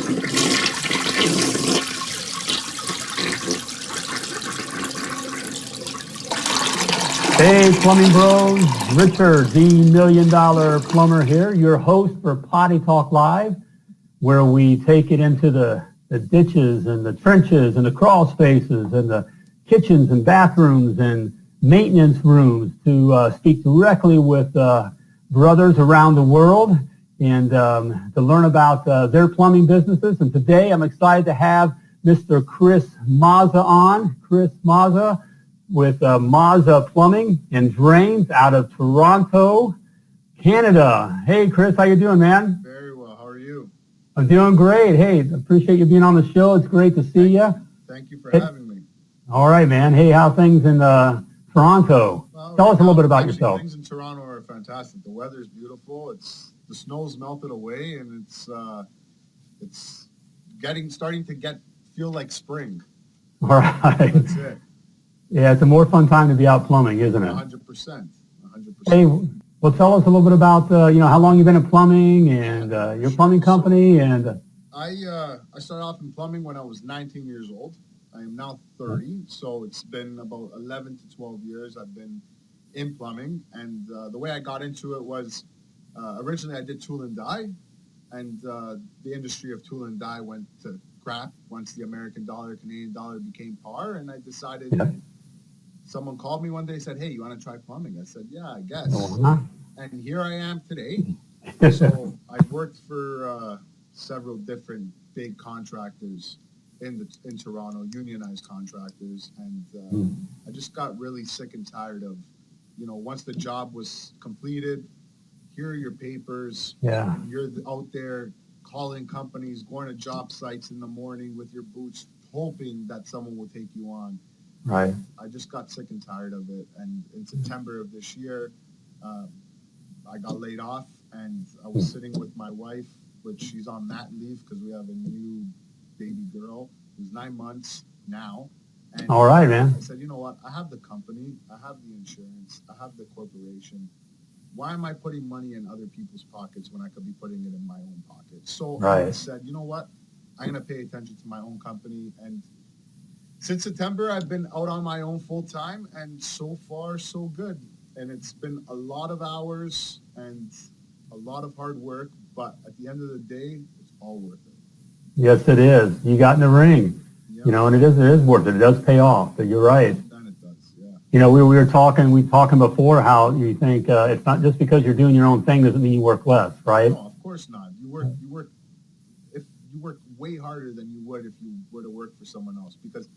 Hey, Plumbing Bros, Richard, the $1 Million Plumber here, your host for Potty Talk Live, where we take it into the ditches and the trenches and the crawl spaces and the kitchens and bathrooms and maintenance rooms to speak directly with brothers around the world and to learn about their plumbing businesses. And today I'm excited to have Mr. Chris Mazza on. Chris Mazza with Mazza Plumbing and Drains out of Toronto, Canada. Hey, Chris, how you doing, man? Very well. How are you? I'm doing great. Hey, appreciate you being on the show. It's great to see you. Thank you for having me. All right, man. Hey, how things in Toronto? Well, Tell us a little bit about yourself. Things in Toronto are fantastic. The weather's beautiful. The snow's melted away, and it's starting to feel like spring. All right. That's it. Yeah, it's a more fun time to be out plumbing, isn't it? 100%. Hey, well, tell us a little bit about how long you've been in plumbing and your plumbing company. And I started off in plumbing when I was 19 years old. I am now 30, so it's been about 11 to 12 years I've been in plumbing. And the way I got into it was originally I did tool and die, and the industry of tool and die went to crap once the American dollar, Canadian dollar became par, and I decided. Yeah. Someone called me one day and said, "Hey, you want to try plumbing?" I said, "Yeah, I guess." And here I am today. So I've worked for several different big contractors in Toronto, unionized contractors, and I just got really sick and tired of, once the job was completed, here are your papers. Yeah. You're out there calling companies, going to job sites in the morning with your boots, hoping that someone will take you on. Right. I just got sick and tired of it. And in September of this year, I got laid off, and I was sitting with my wife, which she's on mat leave because we have a new baby girl who's 9 months now. And all right, man. I said, you know what? I have the company. I have the insurance. I have the corporation. Why am I putting money in other people's pockets when I could be putting it in my own pocket? So I said, you know what? I'm going to pay attention to my own company. And since September, I've been out on my own full time, and so far, so good. And it's been a lot of hours and a lot of hard work, but at the end of the day, it's all worth it. Yes, it is. You got in the ring, Yep. And it is worth it. It does pay off. But you're right. And it does, yeah. We were talking before how you think it's not just because you're doing your own thing doesn't mean you work less, right? No, of course not. You work way harder than you would if you were to work for someone else, because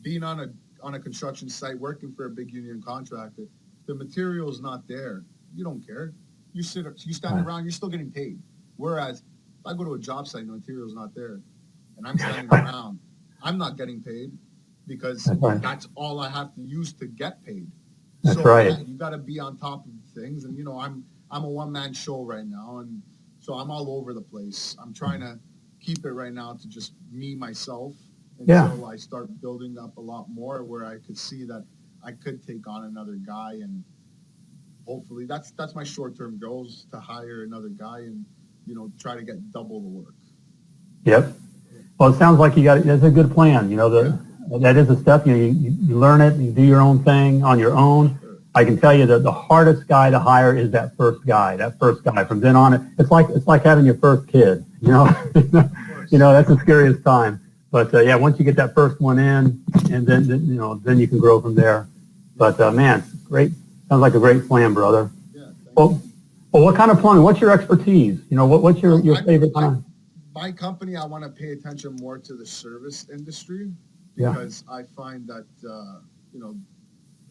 being on a construction site, working for a big union contractor, the material is not there. You don't care. You stand around, you're still getting paid. Whereas if I go to a job site and the material is not there, and I'm standing around, I'm not getting paid because that's all I have to use to get paid. That's right. Yeah, you got to be on top of things, and I'm a one-man show right now, and so I'm all over the place. I'm trying to keep it right now to just me, myself, until I start building up a lot more where I could see that I could take on another guy, and hopefully that's my short-term goals, to hire another guy and, try to get double the work. Yep. Well, it sounds like that's a good plan. That is a step. You learn it, you do your own thing on your own. Sure. I can tell you that the hardest guy to hire is that first guy. From then on, it's like having your first kid, that's the scariest time. But once you get that first one in, and then you can grow from there. But man, great. Sounds like a great plan, brother. Yeah. Well, what kind of plumbing? What's your expertise? What's your favorite kind? My company, I want to pay attention more to the service industry, because I find that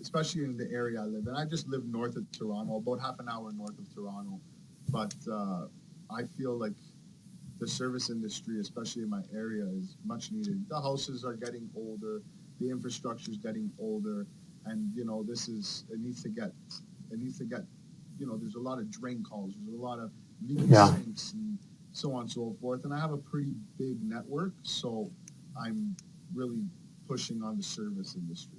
especially in the area I live in. I just live north of Toronto, about half an hour north of Toronto, but I feel like the service industry, especially in my area, is much needed. The houses are getting older, the infrastructure is getting older, and it needs to get, there's a lot of drain calls, there's a lot of leaking sinks and so on and so forth. And I have a pretty big network, so I'm really pushing on the service industry.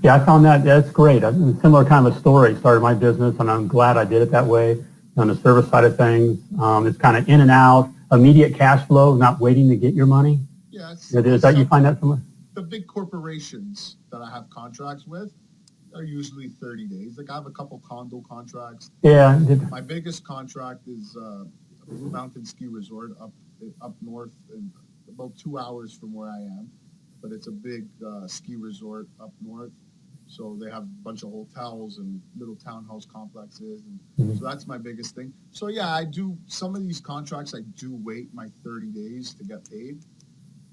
Yeah, I found that's great. A similar kind of a story. Started my business, and I'm glad I did it that way. On the service side of things, it's kind of in and out. immediate cash flow, not waiting to get your money? Yes. Is that you find that somewhere? The big corporations that I have contracts with are usually 30 days. Like I have a couple condo contracts. Yeah. My biggest contract is Blue Mountain Ski Resort up north, and about 2 hours from where I am. But it's a big ski resort up north. So they have a bunch of hotels and little townhouse complexes. And so that's my biggest thing. So yeah, I do some of these contracts. I do wait my 30 days to get paid.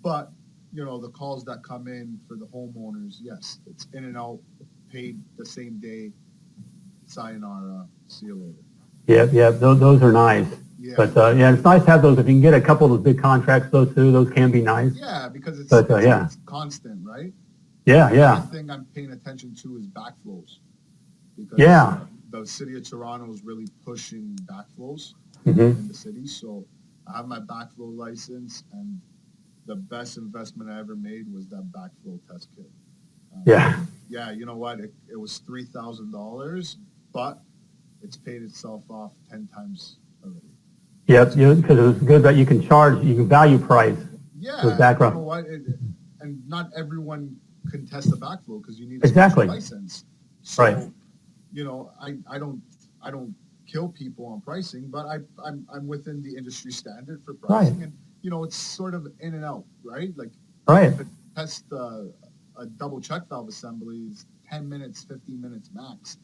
But, the calls that come in for the homeowners, yes, it's in and out, paid the same day, sayonara, see you later. Yeah, those are nice. Yeah. But, it's nice to have those. If you can get a couple of those big contracts, those can be nice. Yeah, because it's constant, right? Yeah. The other thing I'm paying attention to is backflows. Because the city of Toronto is really pushing backflows in the city. So I have my backflow license, and the best investment I ever made was that backflow test kit. Yeah, you know what? It was $3,000, but it's paid itself off 10 times already. Yep, because it was good that you can value price. Yeah, background. You know what? And not everyone can test the backflow because you need a special license. So, right. I don't kill people on pricing, but I'm within the industry standard for pricing, and it's sort of in and out, right? Like, to test a double check valve assembly is 10 minutes, 15 minutes max,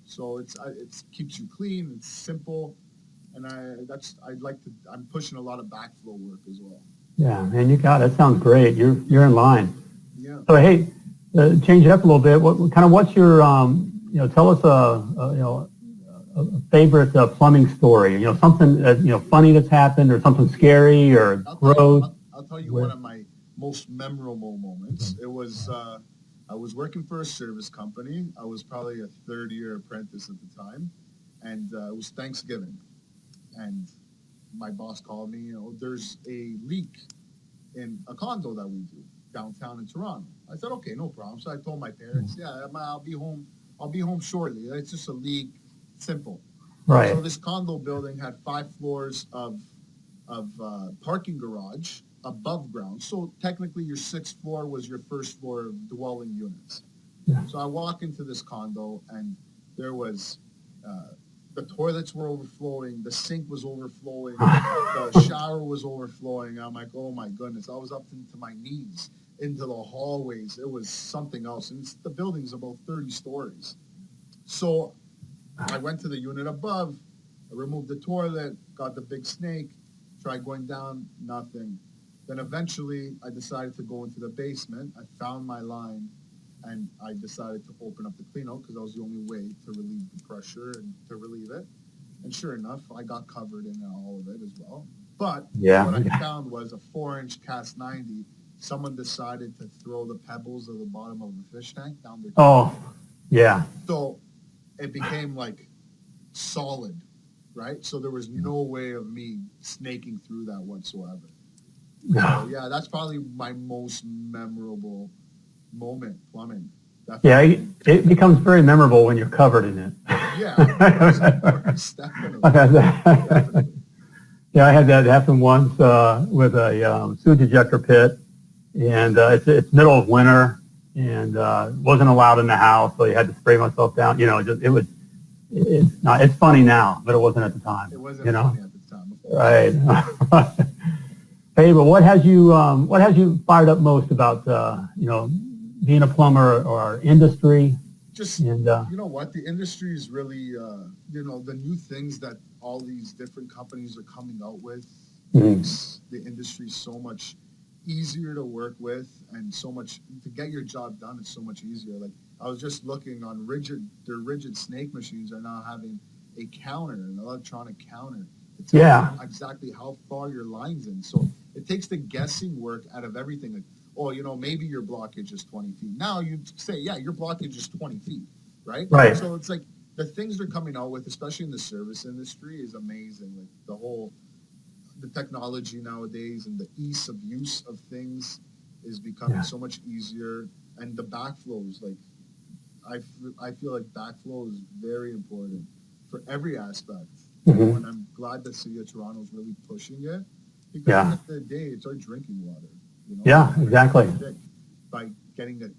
So it keeps you clean, it's simple, and I'm pushing a lot of backflow work as well. Yeah, man, that sounds great. You're in line. Yeah. So hey, change it up a little bit. What's your tell us a favorite plumbing story. Something funny that's happened, or something scary, or gross. I'll tell you one of my most memorable moments. It was I was working for a service company. I was probably a third-year apprentice at the time, and it was Thanksgiving, and my boss called me. There's a leak in a condo that we do downtown in Toronto. I said, okay, no problem. So I told my parents, I'll be home. I'll be home shortly. It's just a leak, simple. Right. So this condo building had 5 floors of parking garage above ground. So technically your 6th floor was your first floor of dwelling units. Yeah. So I walk into this condo, and there was the toilets were overflowing, the sink was overflowing, the shower was overflowing. I'm like, oh my goodness. I was up into my knees into the hallways. It was something else. And the building's about 30 stories. So I went to the unit above, I removed the toilet, got the big snake, tried going down, nothing. Then eventually I decided to go into the basement. I found my line, and I decided to open up the cleanout because that was the only way to relieve the pressure and to relieve it. And sure enough, I got covered in all of it as well. But what I found was a 4-inch cast 90. Someone decided to throw the pebbles of the bottom of a fish tank down their tank. Oh, yeah. So it became like solid, right? So there was no way of me snaking through that whatsoever. No. So, that's probably my most memorable moment plumbing. Definitely. Yeah, it becomes very memorable when you're covered in it. Yeah, of course, definitely. Definitely. Yeah, I had that happen once with a sewage ejector pit, and it's middle of winter, and wasn't allowed in the house, so you had to spray myself down. It's funny now, but it wasn't at the time. It wasn't funny at the time. Right. Hey, but what has you fired up most about being a plumber or industry? Just you know what, the industry is really the new things that all these different companies are coming out with makes the industry so much easier to work with, and so much to get your job done is so much easier. Like I was just looking on their rigid snake machines are now having a counter, an electronic counter to tell you exactly how far your line's in. So it takes the guessing work out of everything. Like, maybe your blockage is 20 feet. Now you say, your blockage is 20 feet, right? Right. So it's like the things they're coming out with, especially in the service industry, is amazing. Like the technology nowadays and the ease of use of things is becoming so much easier. And the backflows, like I feel like backflow is very important for every aspect. Mm-hmm. And I'm glad the city of Toronto is really pushing it, because Yeah. at the end of the day, it's our drinking water. Yeah, exactly. By getting a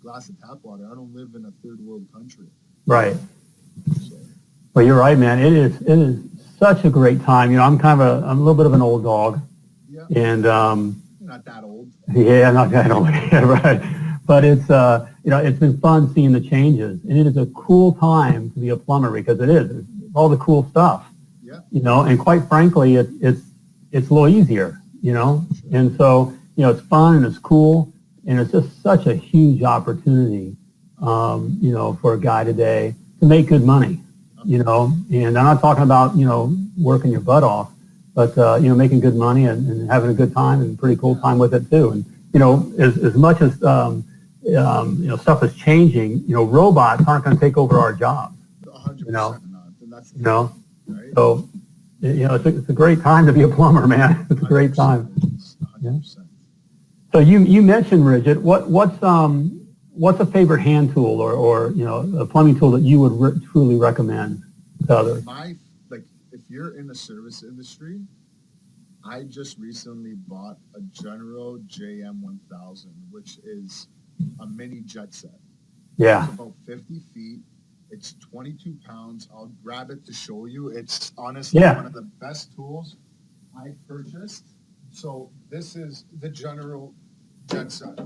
glass of tap water, I don't live in a third world country. Right. So, Well, you're right, man. It is such a great time. I'm a little bit of an old dog, yeah, and you're not that old. yeah, I'm not that old, yeah, right. But it's it's been fun seeing the changes, and it is a cool time to be a plumber, because it's all the cool stuff. Yeah. And quite frankly, it's a little easier, and so it's fun and it's cool, and it's just such a huge opportunity, for a guy today to make good money. And I'm not talking about, working your butt off, but, making good money and having a good time and pretty cool time with it too. And, as much as, stuff is changing, robots aren't going to take over our jobs. 100% not. And that's right? So, it's a great time to be a plumber, man. It's a great time. 100%. Yeah. So you mentioned, Richard, what's a favorite hand tool or a plumbing tool that you would truly recommend to others? If you're in the service industry, I just recently bought a General JM1000, which is a mini jet set. Yeah. It's about 50 feet. It's 22 pounds. I'll grab it to show you. It's honestly one of the best tools I purchased. So this is the General jet set.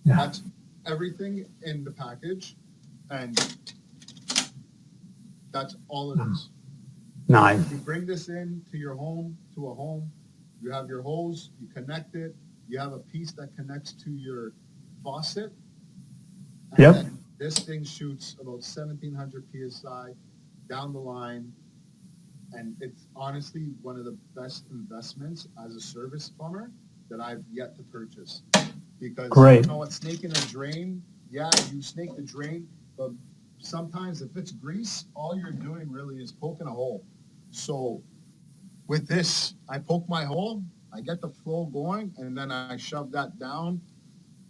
Yeah. That's everything in the package, and that's all it is. Nice. You bring this in to your home, to a home. You have your hose. You connect it. You have a piece that connects to your faucet. And Yep. then this thing shoots about 1,700 PSI down the line. And it's honestly one of the best investments as a service plumber that I've yet to purchase. Because Great. What snake in a drain, you snake the drain, but sometimes if it's grease, all you're doing really is poking a hole. So with this, I poke my hole, I get the flow going, and then I shove that down,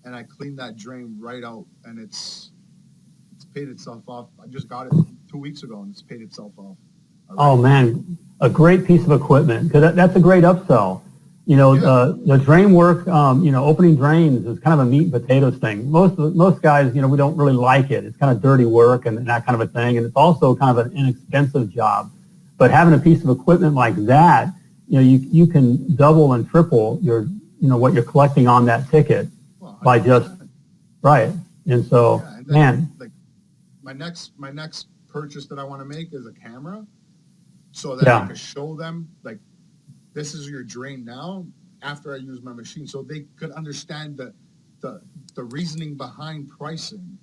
and I clean that drain right out, and it's paid itself off. I just got it 2 weeks ago, and it's paid itself off. Oh, man, a great piece of equipment, because that's a great upsell. The drain work, opening drains is kind of a meat and potatoes thing. Most guys, we don't really like it. It's kind of dirty work and that kind of a thing, and it's also kind of an inexpensive job. But having a piece of equipment like that, you can double and triple your, what you're collecting on that ticket by just, right. And so, and then, man. My next purchase that I want to make is a camera, so that I can show them, this is your drain now after I use my machine, so they could understand the reasoning behind pricing.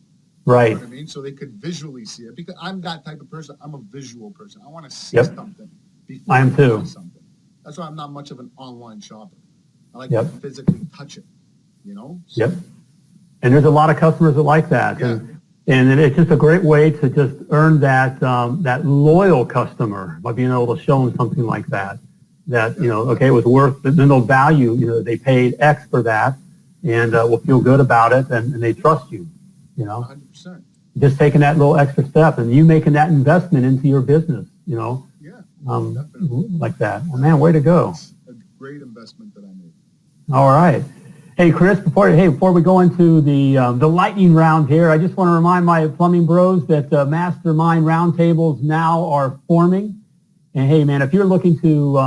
Right. You know what I mean? So they could visually see it, because I'm that type of person. I'm a visual person. I want to see something before I am too. buy something. That's why I'm not much of an online shopper. I like to physically touch it, So, Yep. And there's a lot of customers that like that. Yeah. And it's just a great way to just earn that loyal customer by being able to show them something like that. It was worth, then they'll value, they paid X for that, and will feel good about it, and they trust you, 100%. Just taking that little extra step, and you making that investment into your business, like that. Well, man, way to go. It's a great investment that I made. All right. Hey, Chris, before we go into the lightning round here, I just want to remind my plumbing bros that mastermind roundtables now are forming. And hey, man, if you're looking to,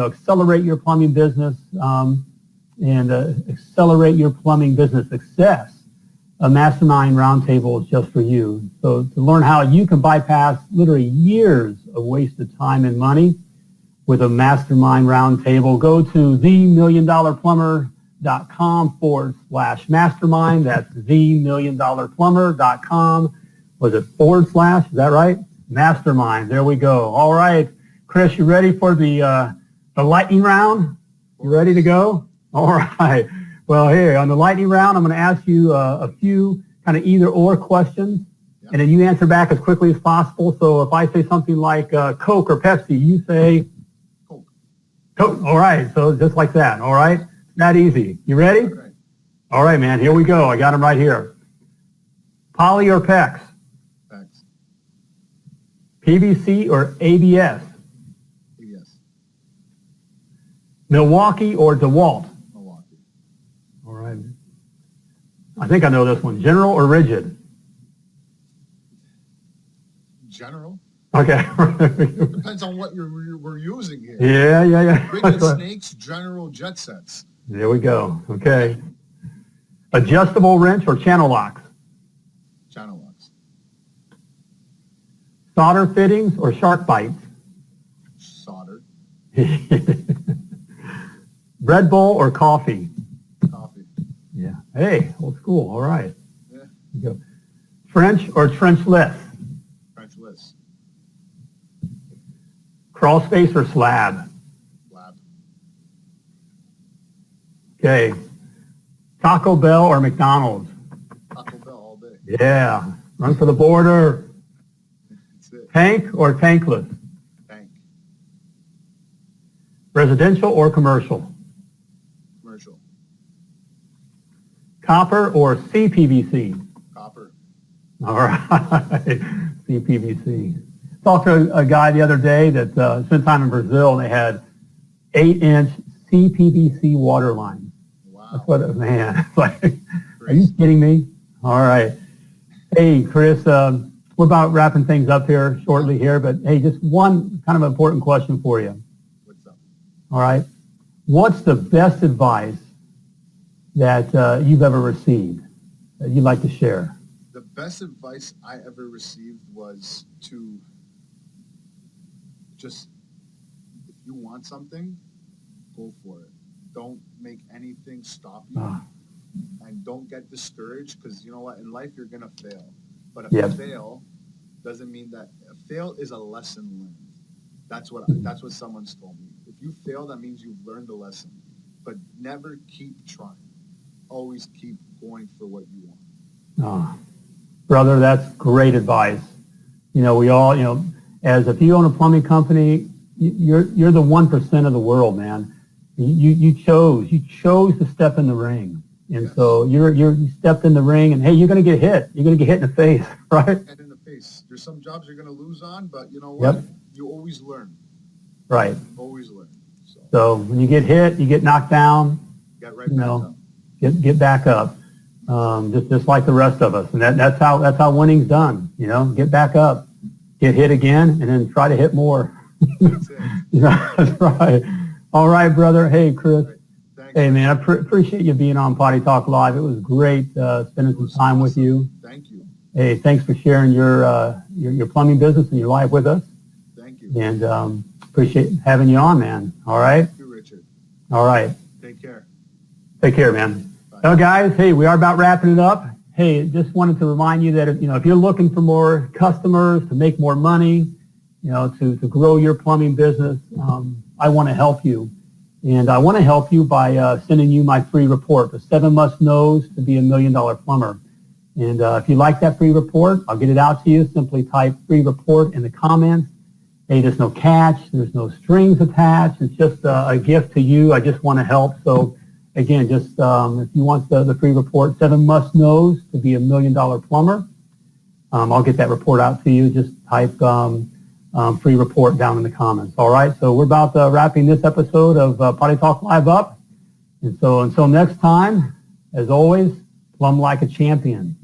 accelerate your plumbing business and accelerate your plumbing business success, a mastermind roundtable is just for you. So to learn how you can bypass literally years of wasted time and money with a mastermind roundtable, go to themilliondollarplumber.com/mastermind. That's themilliondollarplumber.com. Was it / Is that right? Mastermind. There we go. All right. Chris, you ready for the lightning round? You ready to go? All right. Well, here on the lightning round, I'm going to ask you a few kind of either or questions, and then you answer back as quickly as possible. So if I say something like Coke or Pepsi, you say Coke. Coke. All right. So just like that. All right. That easy. You ready? Okay. All right, man. Here we go. I got them right here. Poly or PEX? Thanks. PVC or ABS? Milwaukee or DeWalt? Milwaukee. All right. I think I know this one. General or rigid? General. Okay. Depends on what we're using here. Yeah. Rigid snakes, general jet sets. There we go. Okay. Adjustable wrench or channel locks? Channel locks. Solder fittings or shark bites? Solder. Red Bull or coffee? Coffee. Yeah. Hey, old school. All right. Yeah. Go. Trench or trenchless? Trenchless. Crawl space or slab? Slab. Okay. Taco Bell or McDonald's? Taco Bell all day. Yeah. Run for the border. That's it. Tank or tankless? Tank. Residential or commercial? Commercial. Copper or CPVC? Copper. All right. CPVC. Talked to a guy the other day that spent time in Brazil, and they had 8-inch CPVC water lines. Wow. That's what, man, it's like, are you kidding me? All right. Hey, Chris, we're about wrapping things up here shortly here, but hey, just one kind of important question for you. What's up? All right. What's the best advice that you've ever received that you'd like to share? The best advice I ever received was to just, if you want something, go for it. Don't make anything stop you. And don't get discouraged, because you know what? In life, you're going to fail. But a fail doesn't mean that a fail is a lesson learned. That's what someone's told me. If you fail, that means you've learned a lesson. But never keep trying. Always keep going for what you want. Brother, that's great advice. You know, we all, as if you own a plumbing company, you're the 1% of the world, man. You chose to step in the ring. And so you stepped in the ring, and hey, you're going to get hit. You're going to get hit in the face, right? And in the face. There's some jobs you're going to lose on, but you know what? Yep. You always learn. Right. Always learn. So when you get hit, you get knocked down. Get right back up. Get back up. Just like the rest of us, and that's how winning's done. Get back up, get hit again, and then try to hit more. That's it. That's right. All right, brother. Hey, Chris. Thanks. Hey, man, I appreciate you being on Potty Talk Live. It was great spending some time with you. Thank you. Hey, thanks for sharing your plumbing business and your life with us. Thank you. And appreciate having you on, man. All right. Thank you, Richard. All right. Take care. Take care, man. Well, guys, hey, we are about wrapping it up. Hey, just wanted to remind you that if you're looking for more customers, to make more money, to grow your plumbing business, I want to help you. And I want to help you by sending you my free report, the 7 Must-Knows to be $1 Million Plumber. And if you like that free report, I'll get it out to you. Simply type free report in the comments. Hey, there's no catch. There's no strings attached. It's just a gift to you. I just want to help. So again, just if you want the free report, 7 Must-Knows to be $1 Million Plumber, I'll get that report out to you. Just type free report down in the comments. All right, so we're about wrapping this episode of Potty Talk Live up. And so until next time, as always, plumb like a champion.